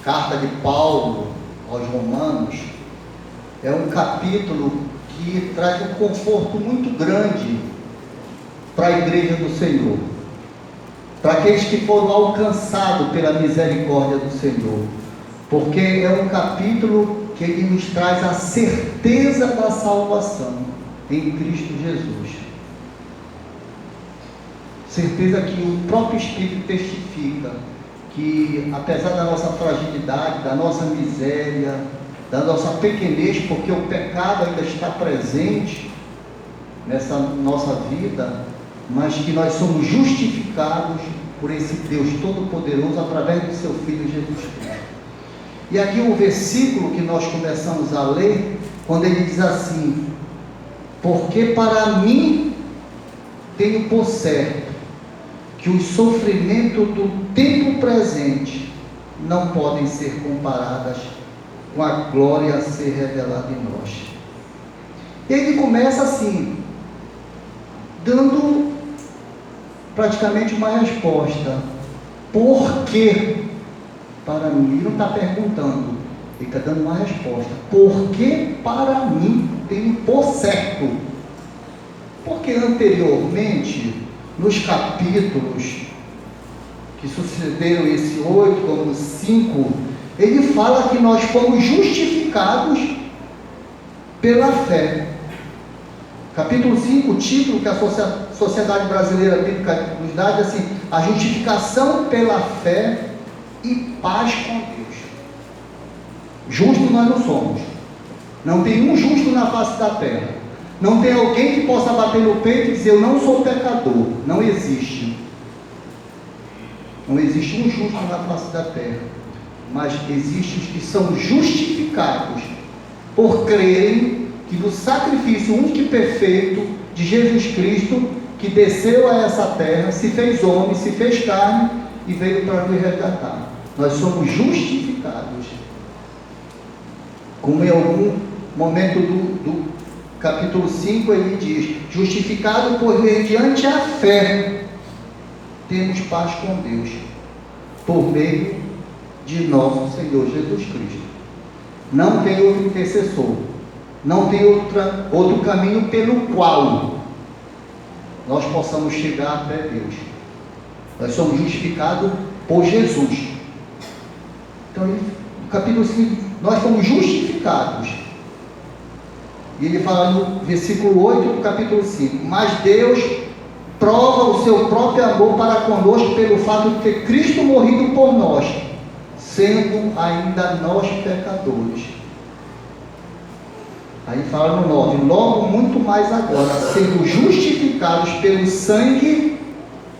carta de Paulo aos Romanos é um capítulo que traz um conforto muito grande para a igreja do Senhor, para aqueles que foram alcançados pela misericórdia do Senhor, porque é um capítulo que ele nos traz a certeza da salvação em Cristo Jesus. Certeza que o próprio Espírito testifica que, apesar da nossa fragilidade, da nossa miséria, da nossa pequenez, porque o pecado ainda está presente nessa nossa vida, mas que nós somos justificados por esse Deus Todo-Poderoso através do seu Filho Jesus Cristo. E aqui o versículo que nós começamos a ler, quando ele diz assim: porque para mim tenho por certo que os sofrimentos do tempo presente não podem ser comparadas com a glória a ser revelada em nós. E ele começa assim, dando praticamente uma resposta. Por quê? Para mim, ele não está perguntando, ele está dando uma resposta. Porque para mim tenho por certo. Porque anteriormente, nos capítulos que sucederam esse 8, como 5, ele fala que nós fomos justificados pela fé. Capítulo 5, o título que a Sociedade Brasileira Bíblica nos dá é assim: a justificação pela fé e paz com Deus. Justo nós não somos. Não tem um justo na face da terra. Não tem alguém que possa bater no peito e dizer: eu não sou pecador. Não existe. Não existe um justo na face da terra. Mas existem os que são justificados por crerem que no sacrifício único e perfeito de Jesus Cristo, que desceu a essa terra, se fez homem, se fez carne e veio para nos resgatar. Nós somos justificados. Como em algum momento do capítulo 5 ele diz: justificado por mediante a fé, temos paz com Deus, por meio de nosso Senhor Jesus Cristo. Não tem outro intercessor, não tem outro caminho pelo qual nós possamos chegar até Deus. Nós somos justificados por Jesus. Então, no capítulo 5, nós fomos justificados. E ele fala no versículo 8 do capítulo 5: mas Deus prova o seu próprio amor para conosco pelo fato de ter Cristo morrido por nós, sendo ainda nós pecadores. Aí fala no 9: logo muito mais agora, sendo justificados pelo sangue,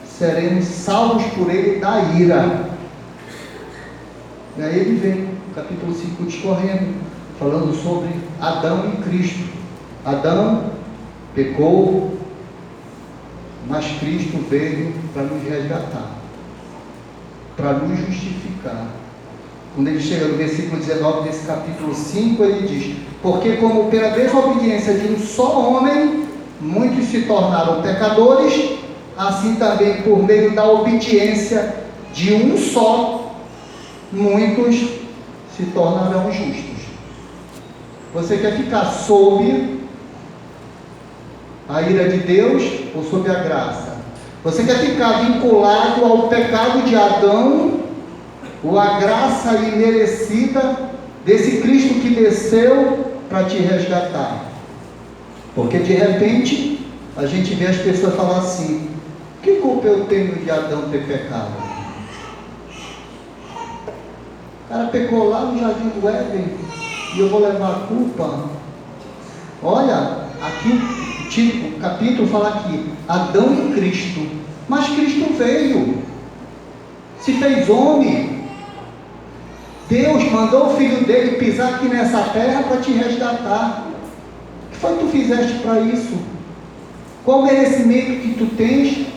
seremos salvos por ele da ira. E aí ele vem, no capítulo 5, discorrendo, falando sobre Adão e Cristo. Adão pecou, mas Cristo veio para nos resgatar, para nos justificar. Quando ele chega no versículo 19 desse capítulo 5, ele diz: porque como pela desobediência de um só homem, muitos se tornaram pecadores, assim também por meio da obediência de um só, muitos se tornarão justos. Você quer ficar sob a ira de Deus ou sob a graça? Você quer ficar vinculado ao pecado de Adão ou à graça imerecida desse Cristo que desceu para te resgatar? Porque de repente a gente vê as pessoas falar assim: que culpa eu tenho de Adão ter pecado? O cara pecou lá no jardim do Éden e eu vou levar a culpa? Olha, aqui o capítulo fala aqui: Adão e Cristo. Mas Cristo veio, se fez homem. Deus mandou o Filho dele pisar aqui nessa terra para te resgatar. O que foi que tu fizeste para isso? Qual o merecimento que tu tens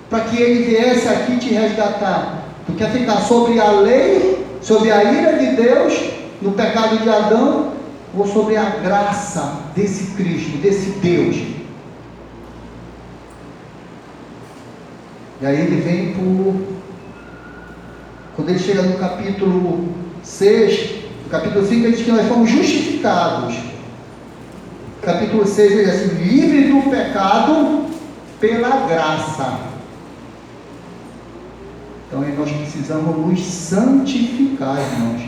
para que ele viesse aqui te resgatar? Tu quer ficar sobre a lei, sobre a ira de Deus, no pecado de Adão, ou sobre a graça desse Cristo, desse Deus? E aí ele vem quando ele chega no capítulo 6, no capítulo 5, ele diz que nós fomos justificados. Capítulo 6, ele diz assim: livre do pecado pela graça. Então nós precisamos nos santificar, irmãos.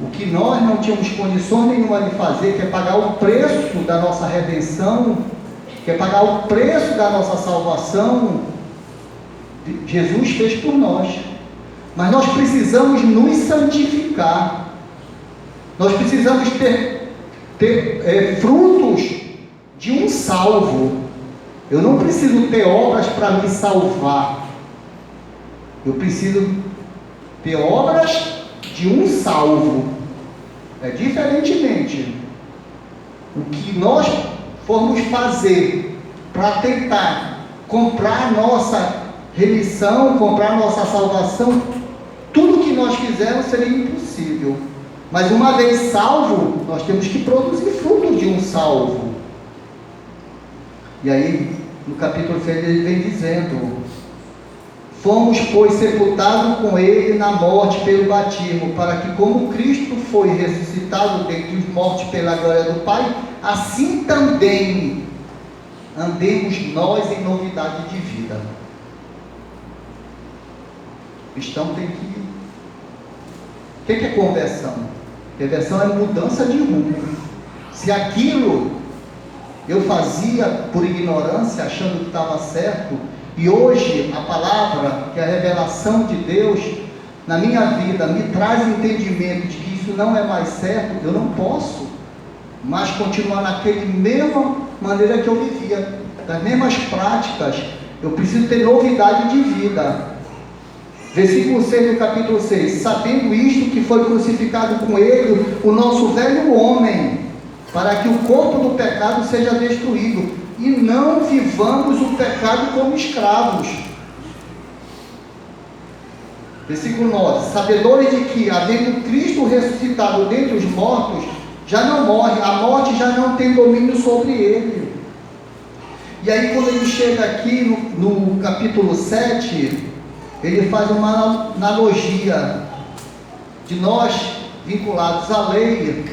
O que nós não tínhamos condições nenhuma de fazer, que é pagar o preço da nossa redenção, que é pagar o preço da nossa salvação, Jesus fez por nós. Mas nós precisamos nos santificar. Nós precisamos ter frutos de um salvo. Eu não preciso ter obras para me salvar. Eu preciso ter obras de um salvo. Diferentemente, o que nós formos fazer para tentar comprar a nossa remissão, comprar a nossa salvação, tudo que nós fizermos seria impossível. Mas uma vez salvo, nós temos que produzir frutos de um salvo. E aí, no capítulo 6, ele vem dizendo: fomos, pois, sepultados com ele na morte pelo batismo, para que, como Cristo foi ressuscitado dentre os mortos pela glória do Pai, assim também andemos nós em novidade de vida. O cristão tem que... O que é conversão? Conversão é mudança de rumo. Se aquilo eu fazia por ignorância, achando que estava certo, e hoje a palavra, que é a revelação de Deus na minha vida, me traz entendimento de que isso não é mais certo, eu não posso mais continuar naquela mesma maneira que eu vivia, das mesmas práticas. Eu preciso ter novidade de vida. Versículo 6 do capítulo 6: sabendo isto, que foi crucificado com ele o nosso velho homem, para que o corpo do pecado seja destruído, e não vivamos o pecado como escravos. Versículo 9: sabedores de que, havendo Cristo ressuscitado dentre os mortos, já não morre, a morte já não tem domínio sobre ele. E aí, quando ele chega aqui no capítulo 7, ele faz uma analogia de nós vinculados à lei,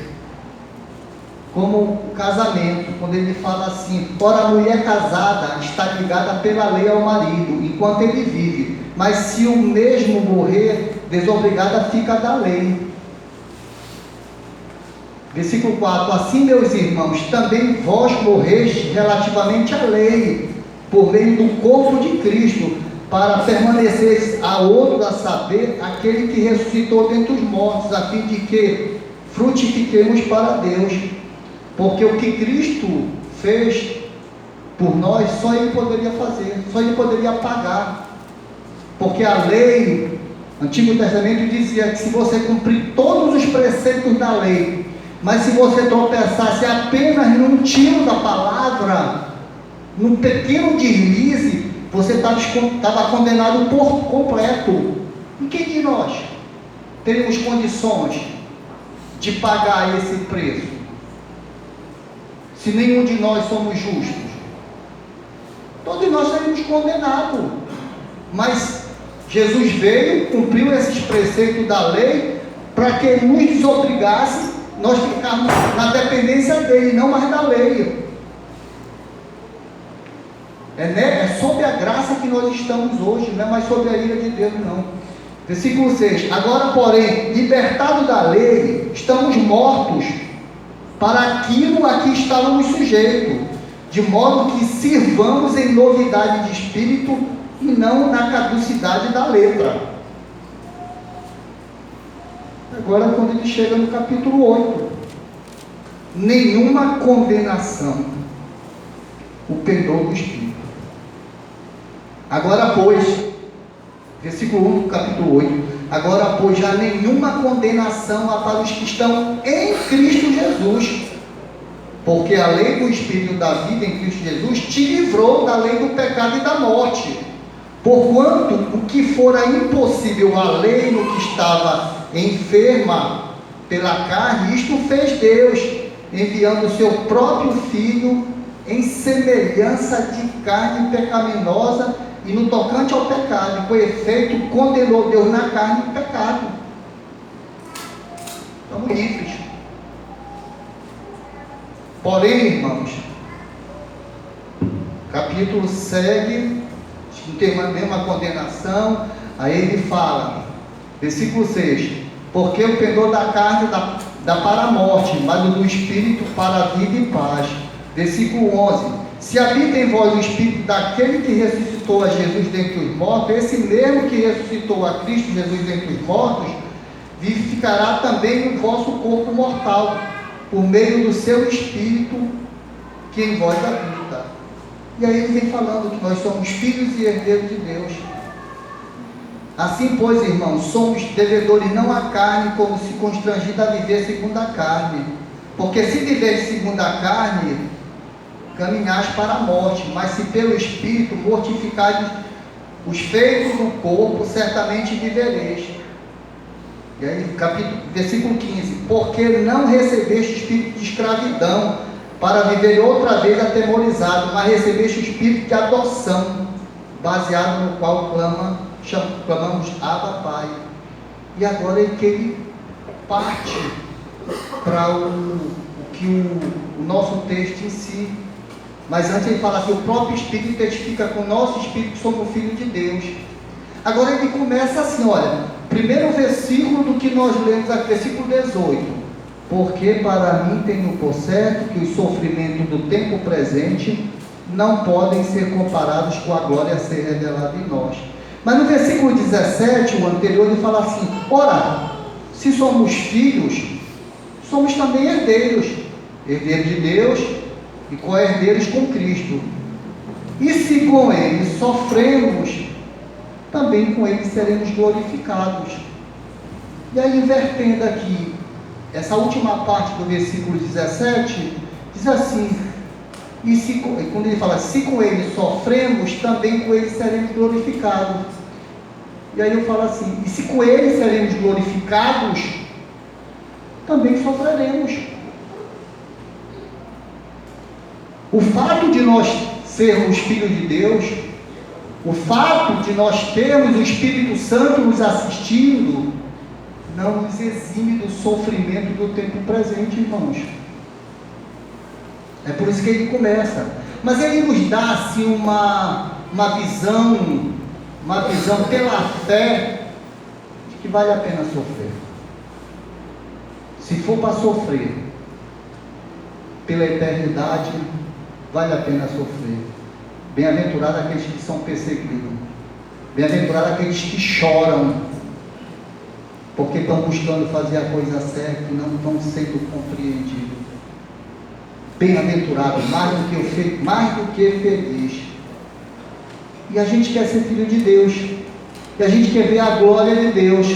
como o casamento, quando ele fala assim: ora, a mulher casada está ligada pela lei ao marido, enquanto ele vive, mas se o mesmo morrer, desobrigada fica da lei. Versículo 4: assim, meus irmãos, também vós morreste relativamente à lei, por meio do corpo de Cristo, para permaneceres a outro, a saber, aquele que ressuscitou dentre os mortos, a fim de que frutifiquemos para Deus. Porque o que Cristo fez por nós, só Ele poderia fazer, só Ele poderia pagar. Porque a lei, Antigo Testamento dizia que se você cumprir todos os preceitos da lei, mas se você tropeçasse apenas num tiro da palavra, num pequeno deslize, você estava condenado por completo. E quem de nós teríamos condições de pagar esse preço, se nenhum de nós somos justos? Todos nós seríamos condenados. Mas Jesus veio, cumpriu esses preceitos da lei, para que nos desobrigasse, nós ficarmos na dependência dele, não mais da lei. É sob a graça que nós estamos hoje, não é mais sob a ira de Deus, não. Versículo 6: agora, porém, libertados da lei, estamos mortos para aquilo a que estávamos sujeitos, de modo que sirvamos em novidade de espírito e não na caducidade da letra. Agora, quando ele chega no capítulo 8: nenhuma condenação, o perdão do Espírito. Agora, pois, versículo 1 do capítulo 8: agora, pois, já nenhuma condenação há para os que estão em Cristo Jesus, porque a lei do Espírito da vida em Cristo Jesus te livrou da lei do pecado e da morte. Porquanto o que fora impossível à lei no que estava enferma pela carne, isto fez Deus, enviando o seu próprio Filho em semelhança de carne pecaminosa, e no tocante ao pecado, com efeito, condenou Deus na carne o pecado. livres. Porém, irmãos, o capítulo segue, não tem a mesma condenação. Aí ele fala, versículo 6: porque o pendor da carne dá para a morte, mas o do Espírito para a vida e paz. Versículo 11: se habita em vós o Espírito daquele que ressuscitou a Jesus dentre os mortos, esse mesmo que ressuscitou a Cristo Jesus dentre os mortos, vivificará também o vosso corpo mortal, por meio do seu Espírito que em vós habita. E aí ele vem falando que nós somos filhos e herdeiros de Deus. Assim, pois, irmãos, somos devedores não à carne, como se constrangido a viver segundo a carne. Porque se viveres segundo a carne, caminhais para a morte, mas se pelo Espírito mortificares os feitos do corpo, certamente vivereis. E aí, versículo 15: porque não recebeste espírito de escravidão, para viver outra vez atemorizado, mas recebeste o espírito de adoção, baseado no qual clamamos Abba, Pai. E agora é que ele parte para o nosso texto em si. Mas antes ele fala que o próprio Espírito testifica com o nosso Espírito que somos filhos de Deus. Agora ele começa assim, olha, primeiro versículo do que nós lemos aqui, versículo 18. Porque para mim tenho por certo que os sofrimentos do tempo presente não podem ser comparados com a glória a ser revelada em nós. Mas no versículo 17, o anterior, ele fala assim: ora, se somos filhos, somos também herdeiros, herdeiros de Deus e co-herdeiros com Cristo. E se com Ele sofremos, também com Ele seremos glorificados. E aí, invertendo aqui, essa última parte do versículo 17, diz assim: quando ele fala, se com Ele sofremos, também com Ele seremos glorificados. E aí eu falo assim, e se com Ele seremos glorificados, também sofreremos. O fato de nós sermos filhos de Deus, o fato de nós termos o Espírito Santo nos assistindo, não nos exime do sofrimento do tempo presente, irmãos. É por isso que ele começa. Mas ele nos dá assim uma visão pela fé de que vale a pena sofrer. Se for para sofrer pela eternidade, vale a pena sofrer. Bem-aventurados aqueles que são perseguidos. Bem-aventurados aqueles que choram, porque estão buscando fazer a coisa certa e não estão sendo compreendidos. Bem-aventurado, mais do que feliz. E a gente quer ser filho de Deus, e a gente quer ver a glória de Deus,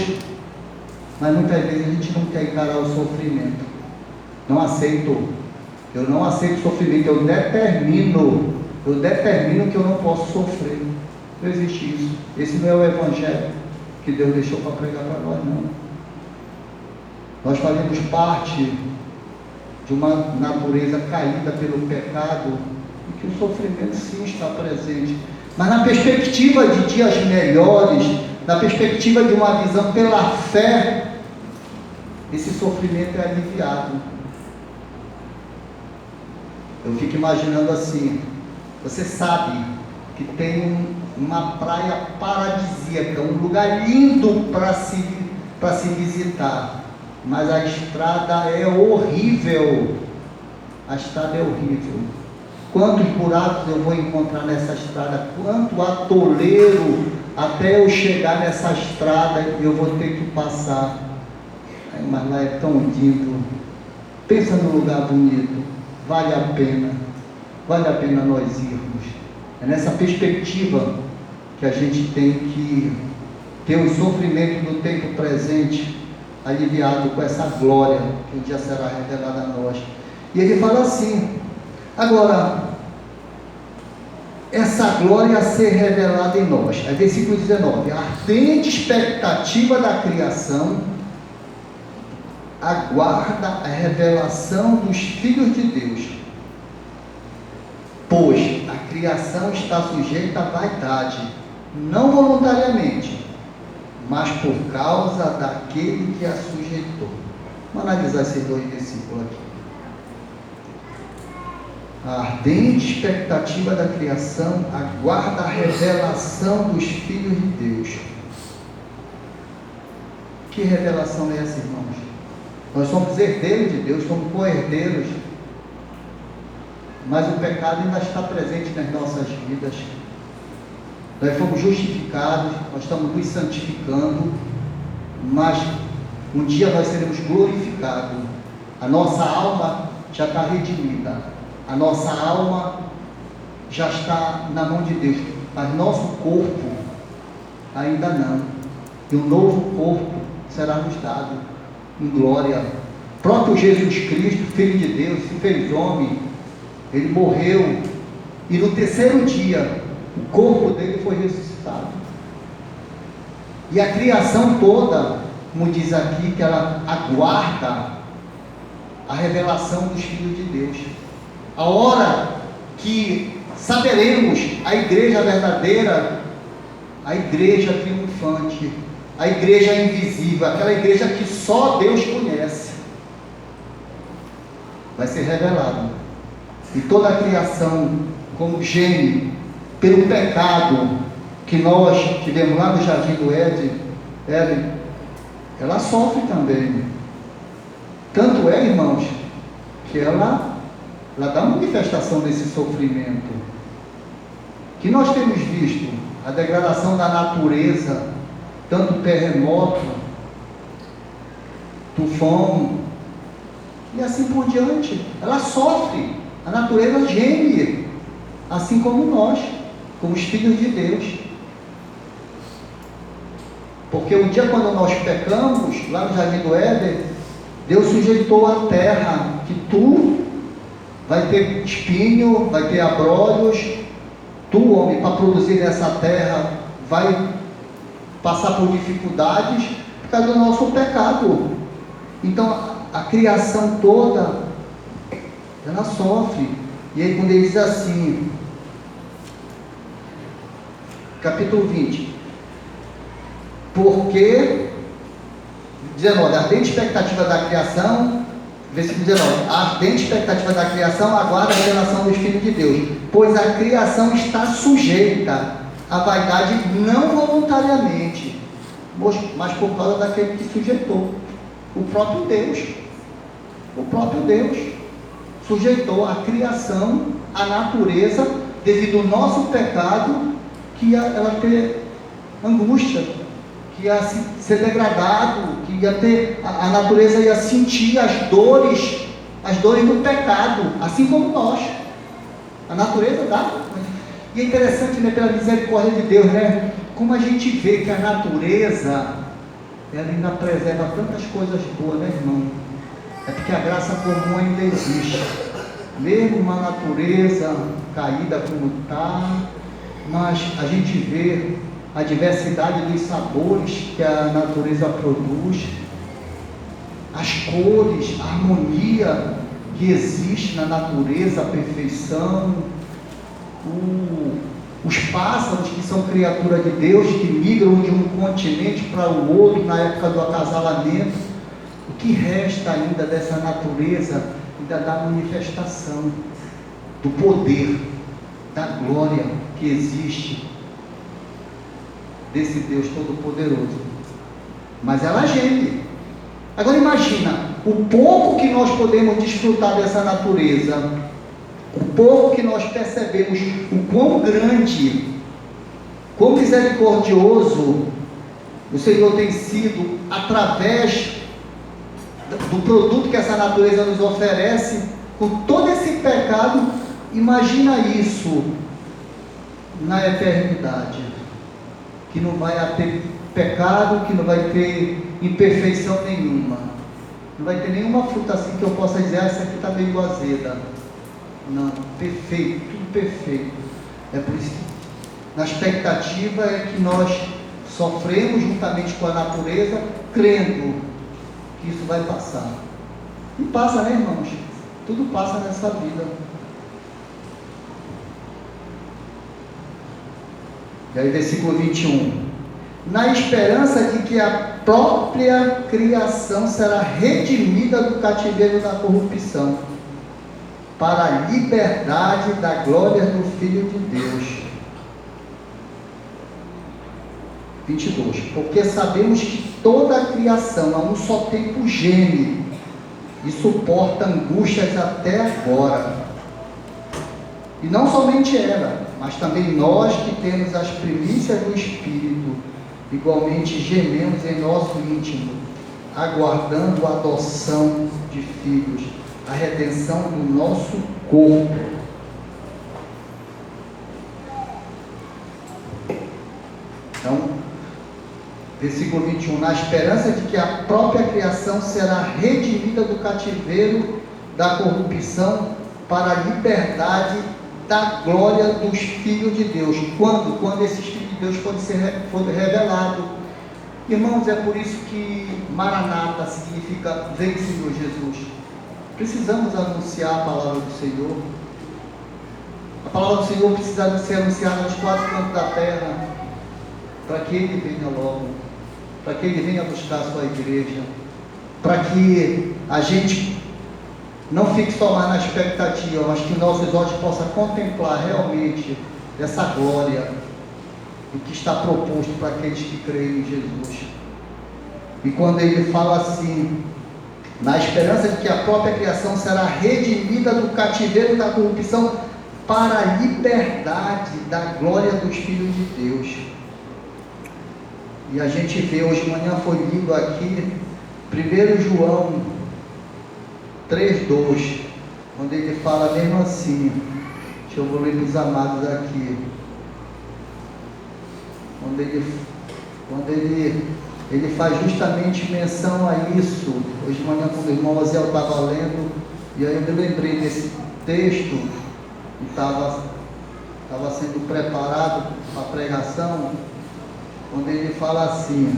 mas muitas vezes a gente não quer encarar o sofrimento. Não aceito. Eu não aceito sofrimento. Eu determino que eu não posso sofrer. Não existe isso. Esse não é o evangelho que Deus deixou para pregar para nós, não. Nós fazemos parte de uma natureza caída pelo pecado, e que o sofrimento sim está presente, mas na perspectiva de dias melhores, na perspectiva de uma visão pela fé, esse sofrimento é aliviado. Eu fico imaginando assim, você sabe que tem uma praia paradisíaca, um lugar lindo para se visitar, mas a estrada é horrível. A estrada é horrível. Quantos buracos eu vou encontrar nessa estrada? Quanto atoleiro até eu chegar nessa estrada eu vou ter que passar. Mas lá é tão lindo. Pensa num lugar bonito. Vale a pena nós irmos. É nessa perspectiva que a gente tem que ter o sofrimento do tempo presente aliviado com essa glória que um dia será revelada a nós. E ele fala assim, agora, essa glória a ser revelada em nós. Aí versículo 19, a ardente expectativa da criação aguarda a revelação dos filhos de Deus, pois a criação está sujeita à vaidade, não voluntariamente, mas por causa daquele que a sujeitou, Vamos analisar esses dois versículos aqui. A ardente expectativa da criação aguarda a revelação dos filhos de Deus. Que revelação é essa, irmãos? Nós somos herdeiros de Deus, somos co-herdeiros, mas o pecado ainda está presente nas nossas vidas. Nós fomos justificados, nós estamos nos santificando, mas um dia nós seremos glorificados. A nossa alma já está redimida, a nossa alma já está na mão de Deus, mas nosso corpo ainda não. E um novo corpo será nos dado em glória. O próprio Jesus Cristo, Filho de Deus, se fez homem, ele morreu, e no terceiro dia o corpo dele foi ressuscitado. E a criação toda, como diz aqui, que ela aguarda a revelação dos filhos de Deus. A hora que saberemos a igreja verdadeira, a igreja triunfante, a igreja invisível, aquela igreja que só Deus conhece, vai ser revelado. E toda a criação, como geme pelo pecado que nós tivemos lá no jardim do Éden, ela sofre também. Tanto é, irmãos, que ela dá uma manifestação desse sofrimento. Que nós temos visto a degradação da natureza, tanto terremoto, tufão, e assim por diante. Ela sofre, a natureza geme, assim como nós, como os filhos de Deus. Porque um dia, quando nós pecamos, lá no jardim do Éden, Deus sujeitou a terra, que tu vai ter espinho, vai ter abrolhos, tu, homem, para produzir nessa terra, vai passar por dificuldades por causa do nosso pecado. Então a criação toda, ela sofre. E aí quando ele diz assim, capítulo 20, porque 19, a ardente expectativa da criação, versículo 19, a ardente expectativa da criação aguarda a revelação dos filhos de Deus, pois a criação está sujeita à vaidade não voluntariamente, mas por causa daquele que sujeitou, o próprio Deus. O próprio Deus sujeitou a criação, a natureza, devido ao nosso pecado, que ia ela ter angústia, que ia ser degradado, que ia ter, a natureza ia sentir as dores do pecado, assim como nós. A natureza dá. E é interessante, né, pela misericórdia de Deus, né, como a gente vê que a natureza, ela ainda preserva tantas coisas boas, né, irmão? É porque a graça comum ainda existe, mesmo uma natureza caída como está, mas a gente vê a diversidade dos sabores que a natureza produz, as cores, a harmonia que existe na natureza, a perfeição, os pássaros que são criatura de Deus, que migram de um continente para o outro na época do acasalamento. O que resta ainda dessa natureza, ainda da manifestação do poder, da glória que existe desse Deus Todo-Poderoso. Mas ela geme. Agora imagina, o pouco que nós podemos desfrutar dessa natureza, o pouco que nós percebemos, o quão grande, quão misericordioso o Senhor tem sido, através do produto que essa natureza nos oferece, com todo esse pecado. Imagina isso na eternidade, que não vai ter pecado, que não vai ter imperfeição nenhuma, não vai ter nenhuma fruta assim que eu possa dizer, essa aqui está meio azeda. Não, perfeito, tudo perfeito. É por isso que na expectativa é que nós sofremos juntamente com a natureza, crendo que isso vai passar. E passa, né, irmãos? Tudo passa nessa vida. E aí, versículo 21. na esperança de que a própria criação será redimida do cativeiro da corrupção, para a liberdade da glória do Filho de Deus. 22. Porque sabemos que toda a criação a um só tempo geme e suporta angústias até agora. E não somente ela, mas também nós que temos as primícias do Espírito, igualmente gememos em nosso íntimo, aguardando a adoção de filhos, a redenção do nosso corpo. Então, versículo 21, na esperança de que a própria criação será redimida do cativeiro da corrupção para a liberdade da glória dos filhos de Deus. Quando esses filhos de Deus forem revelados. Irmãos, é por isso que Maranata significa vem, Senhor Jesus. Precisamos anunciar a palavra do Senhor. A palavra do Senhor precisa ser anunciada nos quatro cantos da terra, para que Ele venha logo, para que Ele venha buscar a sua igreja, para que a gente não fique só mais na expectativa, mas que nossos olhos possam contemplar realmente essa glória, o que está proposto para aqueles que creem em Jesus. E quando Ele fala assim, na esperança de que a própria criação será redimida do cativeiro da corrupção para a liberdade da glória dos filhos de Deus. E a gente vê, hoje de manhã foi lido aqui, 1 João 3,2, onde ele fala mesmo assim, deixa eu ler para os amados aqui, onde ele faz justamente menção a isso. Hoje de manhã, quando o irmão Oziel estava lendo, e aí eu me lembrei desse texto, que estava sendo preparado para a pregação, onde ele fala assim,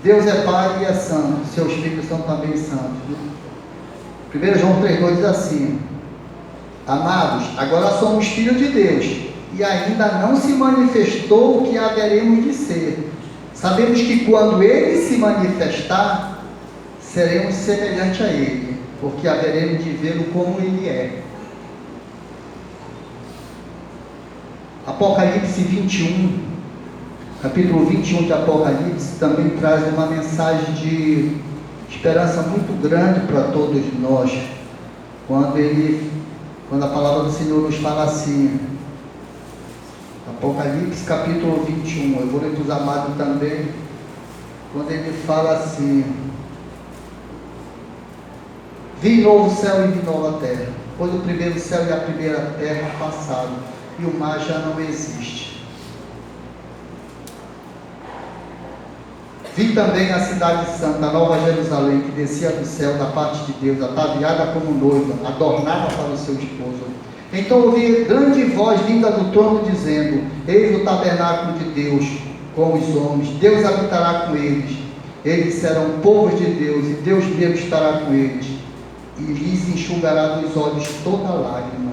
Deus é Pai e é santo, seus filhos são também santos. 1 João 3,2 diz assim, amados, agora somos filhos de Deus, e ainda não se manifestou o que haveremos de ser. Sabemos que quando Ele se manifestar, seremos semelhantes a Ele, porque haveremos de vê-lo como Ele é. Apocalipse 21, capítulo 21 de Apocalipse, também traz uma mensagem de esperança muito grande para todos nós, quando a palavra do Senhor nos fala assim, Apocalipse capítulo 21, eu vou ler para os amados também, quando ele fala assim, vi novo céu e vi nova terra, pois o primeiro céu e a primeira terra passaram, e o mar já não existe. Vi também a cidade santa, a Nova Jerusalém, que descia do céu da parte de Deus, ataviada como noiva, adornada para o seu esposo. Então ouvi grande voz vinda do trono dizendo, eis o tabernáculo de Deus com os homens, Deus habitará com eles, eles serão povos de Deus, e Deus mesmo estará com eles, e lhes enxugará dos olhos toda lágrima,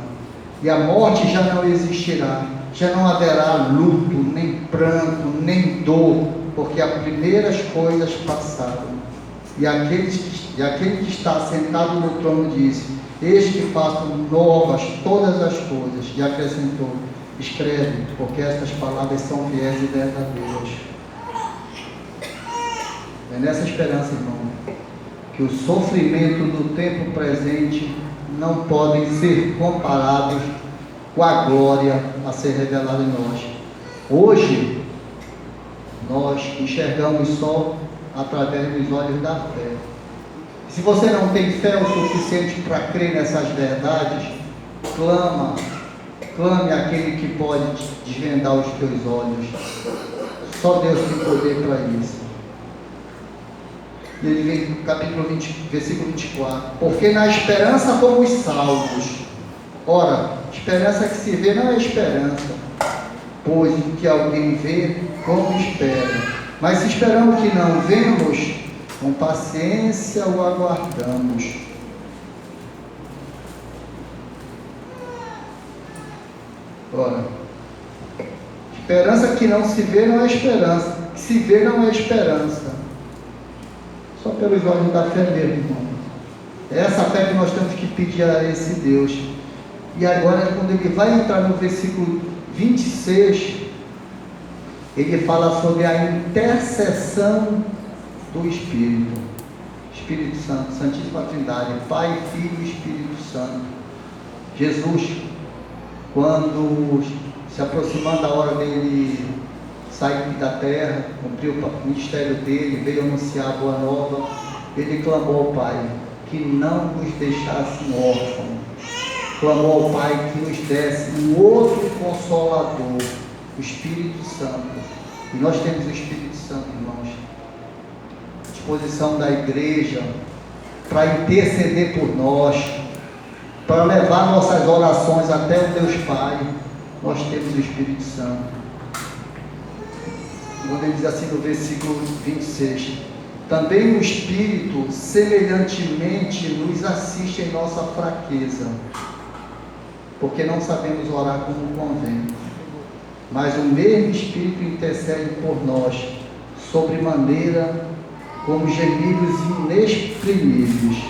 e a morte já não existirá, já não haverá luto, nem pranto, nem dor, porque as primeiras coisas passaram. E aquele que está sentado no trono disse, eis que faço novas todas as coisas, e acrescentou, escreve, porque estas palavras são fiéis e verdadeiras. É nessa esperança, irmão, que o sofrimento do tempo presente não podem ser comparados com a glória a ser revelada em nós. Hoje, nós enxergamos só através dos olhos da fé. Se você não tem fé o suficiente para crer nessas verdades, clame àquele que pode desvendar os teus olhos. Só Deus tem poder para isso. E ele vem no capítulo 20, versículo 24. Porque na esperança fomos salvos. Ora, esperança que se vê não é esperança, pois o que alguém vê, como espera. Mas se esperamos que não vemos, com paciência o aguardamos. Ora, Esperança que não se vê não é esperança. Que se vê não é esperança. Só pelos olhos da fé mesmo, irmão. É essa fé que nós temos que pedir a esse Deus. E agora, quando ele vai entrar no versículo 26, ele fala sobre a intercessão do Espírito. Espírito Santo, Santíssima Trindade, Pai, Filho e Espírito Santo. Jesus, quando se aproximando da hora dele sair da terra, cumpriu o ministério dele, veio anunciar a boa nova, ele clamou ao Pai que não nos deixasse órfãos, clamou ao Pai que nos desse um outro Consolador, o Espírito Santo. E nós temos o Espírito Santo, irmãos, à disposição da igreja, para interceder por nós, para levar nossas orações até o Deus Pai. Nós temos o Espírito Santo. Quando ele diz assim no versículo 26, também o Espírito semelhantemente nos assiste em nossa fraqueza, porque não sabemos orar como convém, mas o mesmo Espírito intercede por nós, sobremaneira, como gemidos inexprimíveis.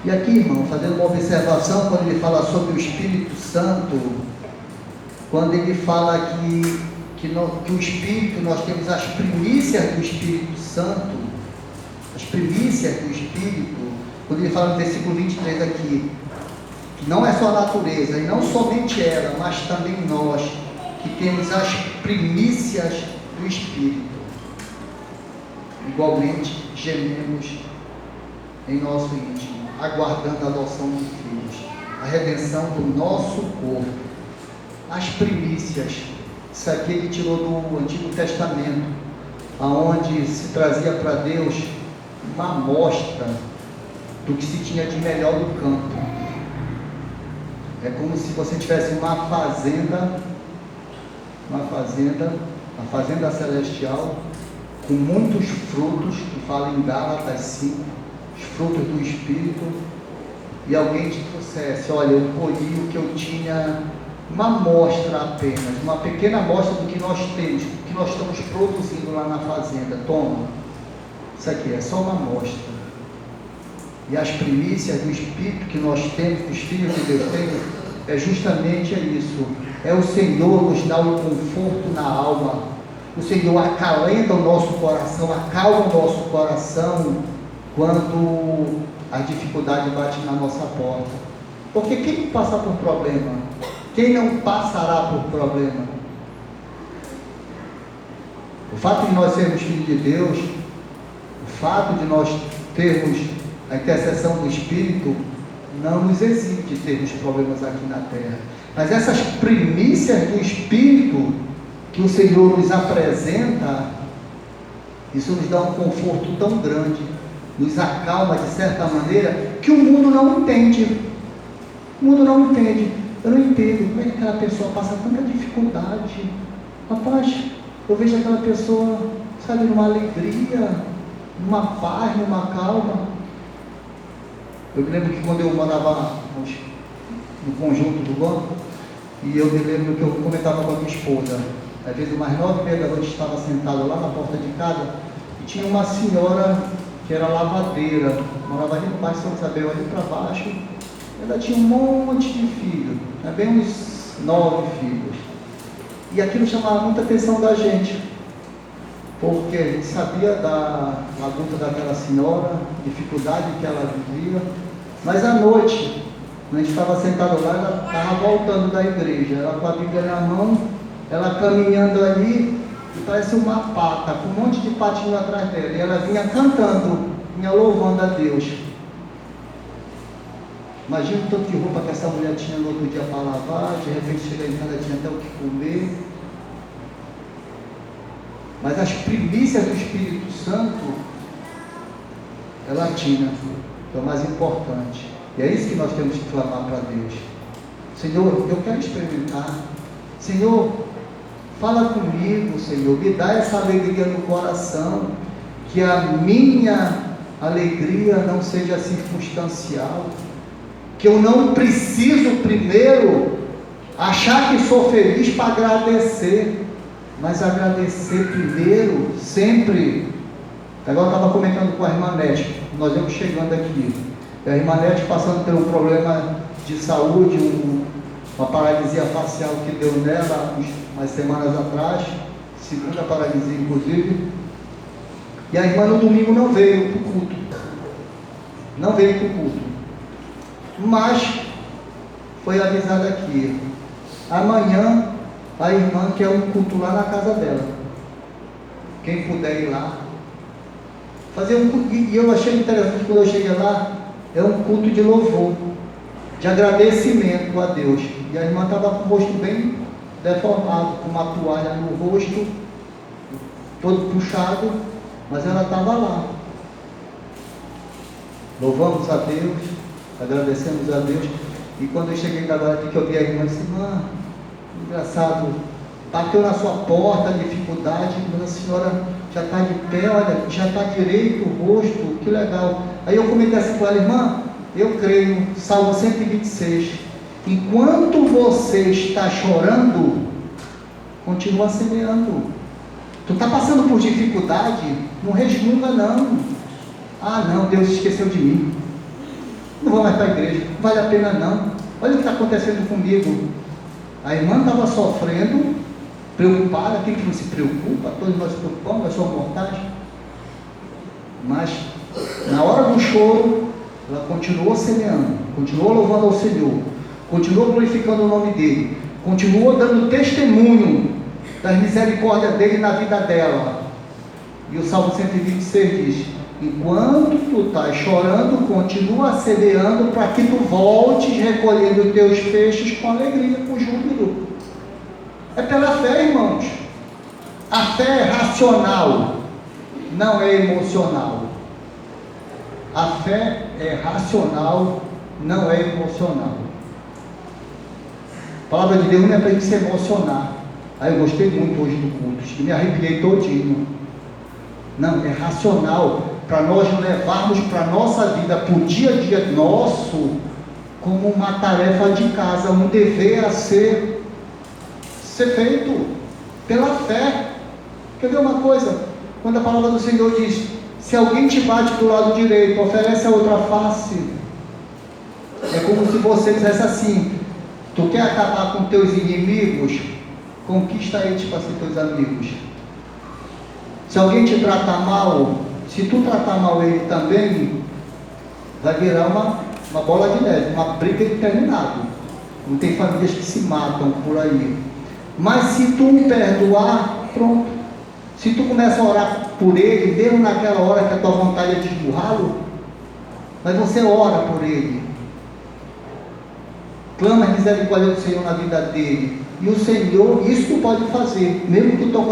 E aqui, irmão, fazendo uma observação, quando ele fala sobre o Espírito Santo, quando ele fala que o Espírito, nós temos as primícias do Espírito Santo, as primícias do Espírito, quando ele fala no versículo 23 aqui, que não é só a natureza, e não somente ela, mas também nós, que temos as primícias do Espírito, igualmente gememos em nosso íntimo, aguardando a adoção de filhos, a redenção do nosso corpo, as primícias. Isso aqui ele tirou do Antigo Testamento, aonde se trazia para Deus uma amostra do que se tinha de melhor do campo. É como se você tivesse uma fazenda celestial, com muitos frutos, que fala em Gálatas 5, os frutos do Espírito, e alguém te trouxesse, olha, eu colhi o que eu tinha, uma amostra apenas, uma pequena amostra do que nós temos, do que nós estamos produzindo lá na fazenda. Toma, isso aqui é só uma amostra. E as primícias do Espírito que nós temos, que os filhos de Deus têm, é justamente isso. É o Senhor nos dá um conforto na alma. O Senhor acalenta o nosso coração, acalma o nosso coração quando a dificuldade bate na nossa porta. Porque quem passa por problema? Quem não passará por problema? O fato de nós sermos filhos de Deus, o fato de nós termos a intercessão do Espírito, não nos exime de termos problemas aqui na terra. Mas essas primícias do Espírito que o Senhor nos apresenta, isso nos dá um conforto tão grande, nos acalma de certa maneira, que o mundo não entende. O mundo não entende. Eu não entendo como é que aquela pessoa passa tanta dificuldade. Rapaz, eu vejo aquela pessoa, sabe, numa alegria, numa paz, numa calma. Eu me lembro que quando eu morava no conjunto do banco, e eu me lembro que eu comentava com a minha esposa, às vezes umas 9h30 da noite estava sentado lá na porta de casa, e tinha uma senhora que era lavadeira, morava ali no bairro São Isabel, ali para baixo. Ela tinha um monte de filhos, bem uns 9 filhos, e aquilo chamava muita atenção da gente, porque a gente sabia da luta daquela senhora, dificuldade que ela vivia, mas à noite, quando a gente estava sentado lá, ela estava voltando da igreja, ela com a Bíblia na mão, ela caminhando ali, e parece uma pata, com um monte de patinho atrás dela, e ela vinha cantando, vinha louvando a Deus. Imagina o tanto de roupa que essa mulher tinha no outro dia para lavar, de repente chega em casa, tinha até o que comer. Mas as primícias do Espírito Santo, ela tinha, que é o mais importante. E é isso que nós temos que clamar para Deus. Senhor, eu quero experimentar. Senhor, fala comigo, Senhor, me dá essa alegria no coração, que a minha alegria não seja circunstancial, que eu não preciso primeiro Achar que sou feliz para agradecer, mas agradecer primeiro, sempre. Agora eu estava comentando com a irmã Nete, nós vamos chegando aqui. A irmã Nete passando por um problema de saúde, uma paralisia facial que deu nela umas semanas atrás, segunda paralisia inclusive. E a irmã no domingo não veio para o culto. Não veio para o culto. Mas foi avisada aqui. Amanhã a irmã quer um culto lá na casa dela. Quem puder ir lá. Fazer um culto. E eu achei interessante quando eu cheguei lá, é um culto de louvor, de agradecimento a Deus. E a irmã estava com o rosto bem deformado, com uma toalha no rosto, todo puxado, mas ela estava lá. Louvamos a Deus, agradecemos a Deus. E quando eu cheguei agora aqui, que eu vi a irmã, disse: irmã, engraçado, bateu na sua porta a dificuldade, mas a senhora já está de pé, olha, já está direito o rosto, que legal. Aí eu comentei assim com ela: irmã, eu creio, Salmo 126, enquanto você está chorando, continua semeando. Tu está passando por dificuldade, não resmunga não. Ah não, Deus esqueceu de mim, não vou mais para a igreja, não vale a pena não, olha o que está acontecendo comigo. A irmã estava sofrendo, preocupada. Quem que não se preocupa? Todos nós nos preocupamos, nós somos mortais. Mas na hora do choro, ela continuou semeando, continuou louvando ao Senhor, continuou glorificando o nome dele, continuou dando testemunho das misericórdias dele na vida dela. E o Salmo 126 diz: enquanto tu estás chorando, continua semeando, para que tu voltes recolhendo teus feixes com alegria, com júbilo. É pela fé, irmãos. A fé é racional, não é emocional. A fé é racional, não é emocional. A palavra de Deus não é para a gente se emocionar. Aí eu gostei muito hoje do culto, me arrepiei todinho. Não, é racional, para nós levarmos para a nossa vida, para o dia a dia nosso, como uma tarefa de casa, um dever a ser feito pela fé. Quer ver uma coisa? Quando a palavra do Senhor diz: se alguém te bate do lado direito, oferece a outra face. É como se você dissesse assim: tu quer acabar com teus inimigos? Conquista eles para ser teus amigos. Se alguém te tratar mal, se tu tratar mal ele também, vai virar uma bola de neve, uma briga interminável. Não tem famílias que se matam por aí. Mas se tu perdoar, pronto. Se tu começa a orar por ele, mesmo naquela hora que a tua vontade é de esmurrá-lo, mas você ora por ele, clama a misericórdia do Senhor na vida dele, e o Senhor, isso tu pode fazer, mesmo que o teu